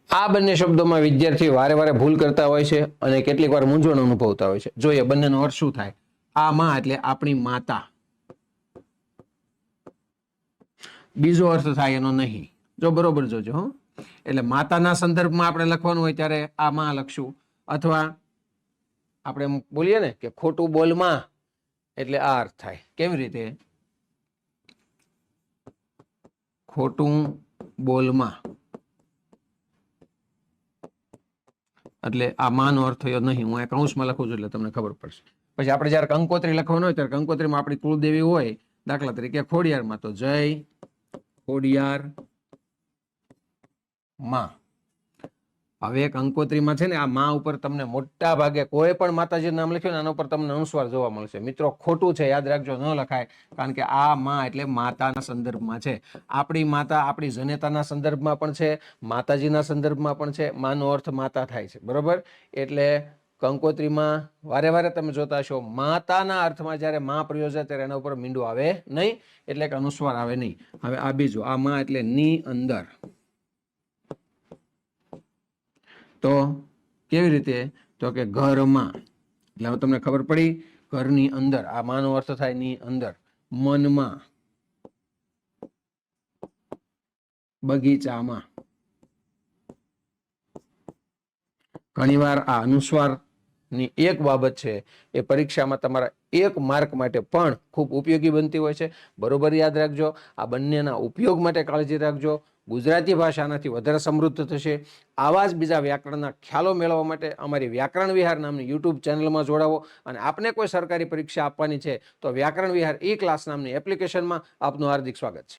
આ બંને શબ્દોમાં વિદ્યાર્થી વારે વારે ભૂલ કરતા હોય છે અને કેટલીક વાર મૂંઝવણ અનુભવતા હોય છે. જોઈએ બંનેનો અર્થ શું થાય. આ માં એટલે આપણી માતા, બીજો અર્થ થાય એનો નહીં. જો બરોબર જોજો હો. એટલે માતાના સંદર્ભમાં આપણે લખવાનું હોય ત્યારે આ માં લખશું, અથવા આપણે બોલીએ ને કે ખોટું બોલમાં એટલે આ અર્થ થાય. કેવી રીતે? ખોટું બોલમાં એટલે આ માનો અર્થ થયો નહીં. હું કૌંસમાં લખું છું એટલે તમને ખબર પડશે. પછી આપણે જયારે કંકોત્રી લખવાનું હોય ત્યારે કંકોત્રીમાં આપણી કુળદેવી હોય, દાખલા તરીકે ખોડિયારમાં, તો જય ખોડિયાર માં. હવે કંકોત્રીમાં છે ને આ માં ઉપર તમને મોટા ભાગે કોઈ પણ માતાજી નામ લખ્યું ને આના ઉપર તમને અનુસ્વાર જોવા મળશે. મિત્રો ખોટું છે, યાદ રાખજો, ન લખાય. કારણ કે આ માં એટલે માતાના સંદર્ભમાં છે. આપણી માતા આપણી જનેતાના સંદર્ભમાં પણ છે, માતાજીના સંદર્ભમાં પણ છે. માનો અર્થ માતા થાય છે, બરોબર? એટલે કંકોત્રીમાં વારે વારે તમે જોતા હશો માતાના અર્થમાં જ્યારે માં પ્રયોજે ત્યારે એના ઉપર મીંડું આવે નહીં, એટલે કે અનુસ્વાર આવે નહીં. હવે આ બીજું, આ માં એટલે ની અંદર. તો કેવી રીતે? તો કે ઘરમાં. એટલે હવે તમને ખબર પડી, ઘરની અંદર. આ માનો અર્થ થાય ની અંદર. મનમાં, બગીચામાં. ઘણીવાર આ અનુસ્વાર ની એક બાબત છે એ પરીક્ષામાં તમારા એક માર્ક માટે પણ ખૂબ ઉપયોગી બનતી હોય છે. બરોબર યાદ રાખજો. આ બંનેના ઉપયોગ માટે કાળજી રાખજો. ગુજરાતી ભાષા આનાથી વધારે સમૃદ્ધ થશે. આવા જ બીજા વ્યાકરણના ખ્યાલો મેળવવા માટે અમારી વ્યાકરણ વિહાર નામની યુટ્યુબ ચેનલમાં જોડાવો. અને આપને કોઈ સરકારી પરીક્ષા આપવાની છે તો વ્યાકરણ વિહાર ઈ ક્લાસ નામની એપ્લિકેશનમાં આપનું હાર્દિક સ્વાગત છે.